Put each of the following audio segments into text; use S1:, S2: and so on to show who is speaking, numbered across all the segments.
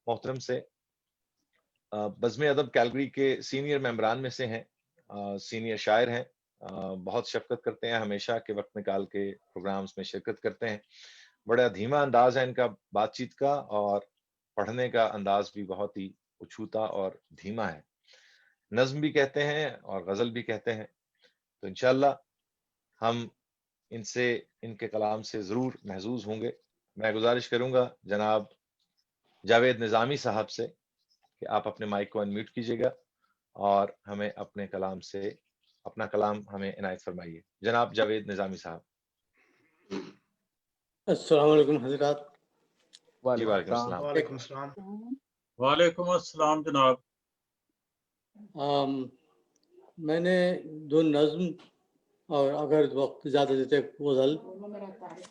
S1: محترم سے. بزم ادب کیلگری کے سینئر ممبران میں سے ہیں, سینئر شاعر ہیں, بہت شفقت کرتے ہیں, ہمیشہ کے وقت نکال کے پروگرامز میں شرکت کرتے ہیں. بڑا دھیما انداز ہے ان کا بات چیت کا, اور پڑھنے کا انداز بھی بہت ہی اچھوتا اور دھیما ہے. نظم بھی کہتے ہیں اور غزل بھی کہتے ہیں. تو انشاءاللہ ہم ان کے کلام سے ضرور محظوظ ہوں گے. میں گزارش کروں گا جناب جاوید نظامی صاحب سے کہ آپ اپنے مائک کو انمیوٹ کیجیے گا اور ہمیں اپنے کلام سے اپنا کلام ہمیں عنایت فرمائیے. جناب جاوید نظامی صاحب.
S2: السلام علیکم حضرات.
S1: جی وعلیکم السلام.
S3: وعلیکم السلام.
S4: وعلیکم السلام جناب.
S2: میں نے دو نظم اور اگر وقت زیادہ دیتے غزل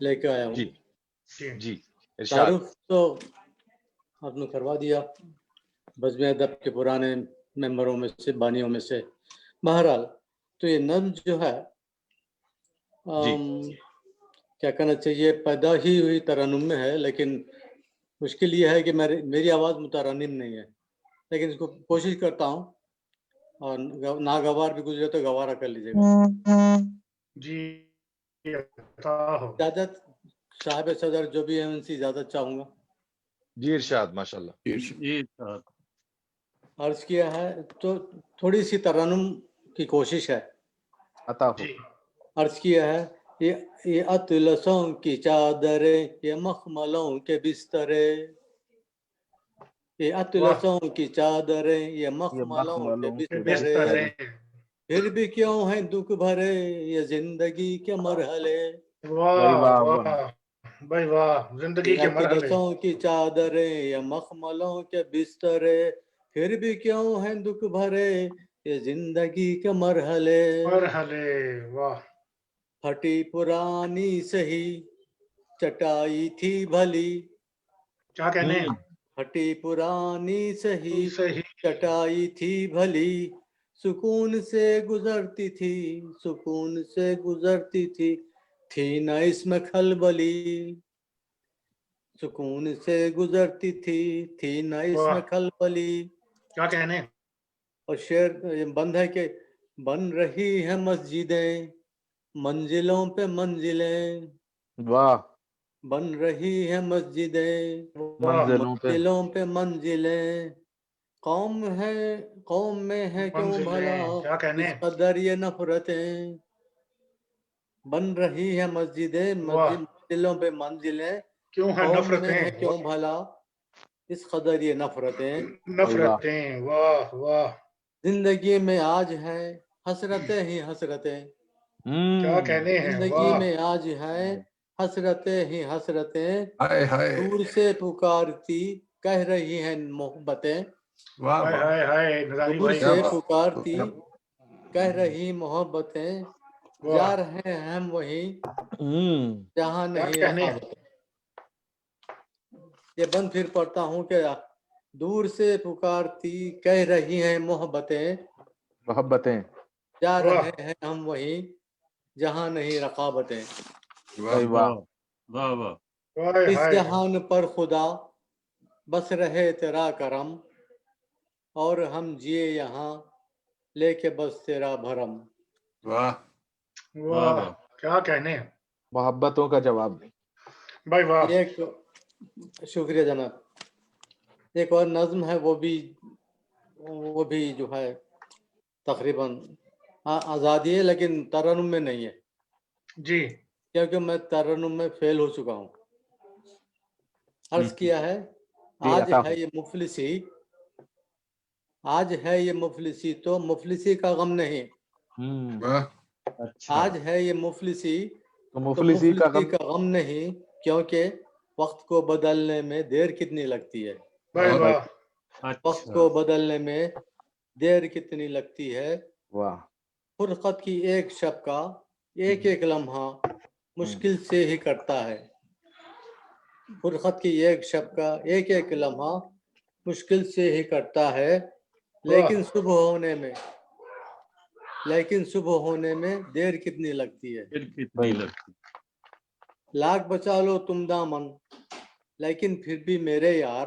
S2: لے کے آیا ہوں.
S1: جی ارشاد.
S2: تعارف تو آپ نے کروا دیا بزم ادب کے پرانے ممبروں میں سے, بانیوں میں سے. بہرحال تو یہ نظم جو ہے کیا کہنا چاہیے, پیدا ہی ہوئی ترنم میں ہے, لیکن مشکل یہ ہے کہ میری آواز مترنم نہیں ہے, لیکن اس کو کوشش کرتا ہوں, اور ناگوار بھی گزرے تو گوارا کر لیجیے گا.
S3: جی
S2: اجازت صاحب صدر جو بھی ہیں ان سے اجازت چاہوں گا.
S1: جی ارشاد. ماشاءاللہ.
S4: جی ارشاد.
S2: عرض کیا ہے تو تھوڑی سی ترنم کی کوشش ہے.
S1: عطا ہو.
S2: عرض کیا ہے یہ اطلسوں کی چادریں, یہ مخملوں کے بسترے, یہ اطلسوں کی چادریں, یہ مخملوں کے بسترے, پھر بھی کیوں ہیں دکھ بھرے یہ زندگی کے مرحلے.
S3: واہ واہ بھائی واہ, زندگی کے مرحلے.
S2: اطلسوں کی چادریں, یہ مخملوں کے بسترے, پھر بھی کیوں ہیں دکھ بھرے یہ زندگی کے مرحلے.
S3: واہ.
S2: پھٹی پرانی سہی چٹائی تھی بھلی,
S3: کیا کہنے.
S2: پھٹی پرانی سہی چٹائی تھی بھلی, سکون سے گزرتی تھی, سکون سے گزرتی تھی نہ اس میں کھلبلی. سکون سے گزرتی تھی نہ اس میں کھلبلی.
S3: کیا کہنے.
S2: اور شعر بند ہے کہ بن رہی ہے مسجدیں منزلوں پہ منزلیں.
S5: واہ.
S2: بن رہی ہے مسجدیں منزلوں پہ منزلیں, قوم میں ہے کیوں بھلا اس قدر یہ نفرتیں. بن رہی ہے مسجدیں منزلوں پہ منزلیں, قوم میں ہے کیوں بھلا اس قدر یہ نفرتیں.
S3: واہ واہ.
S2: زندگی میں آج ہے حسرتیں ہی حسرتیں,
S3: کیا کہنے ہیں.
S2: زندگی میں آج ہے حسرتیں ہی حسرتیں, دور سے پکارتی کہہ رہی ہیں محبتیں. دور سے پکارتی کہہ رہی محبتیں, جا رہے ہیں ہم وہیں جہاں نہیں رہا. یہ بند پھر پڑھتا ہوں کہ دور سے پکارتی کہہ رہی ہیں محبتیں, جا رہے ہیں ہم وہیں جہاں نہیں رقابتیں. اس جہان پر خدا بس رہے تیرا کرم, اور ہم جیے یہاں لے کے بس تیرا بھرم.
S3: واہ واہ. کیا کہنے.
S5: محبتوں کا جواب.
S3: بھائی واہ.
S2: ایک شکریہ جناب. ایک اور نظم ہے, وہ بھی جو ہے تقریباً آزادی ہے, لیکن ترنم میں نہیں ہے.
S3: جی.
S2: کیونکہ میں ترنم میں فیل ہو چکا ہوں. عرض کیا ہے آج ہے یہ مفلسی, آج ہے یہ مفلسی تو مفلسی کا غم نہیں. آج ہے یہ مفلسی تو مفلسی کا غم نہیں, کیونکہ وقت کو بدلنے میں دیر کتنی لگتی ہے. وقت کو بدلنے میں دیر کتنی لگتی ہے. فرقت کی ایک شب کا ایک ایک لمحہ مشکل سے ہی کٹتا ہے. فرقت کی ایک شب کا ایک ایک لمحہ مشکل سے ہی کٹتا ہے, لیکن صبح ہونے میں دیر کتنی لگتی ہے. لاکھ بچا لو تم دامن لیکن پھر بھی میرے یار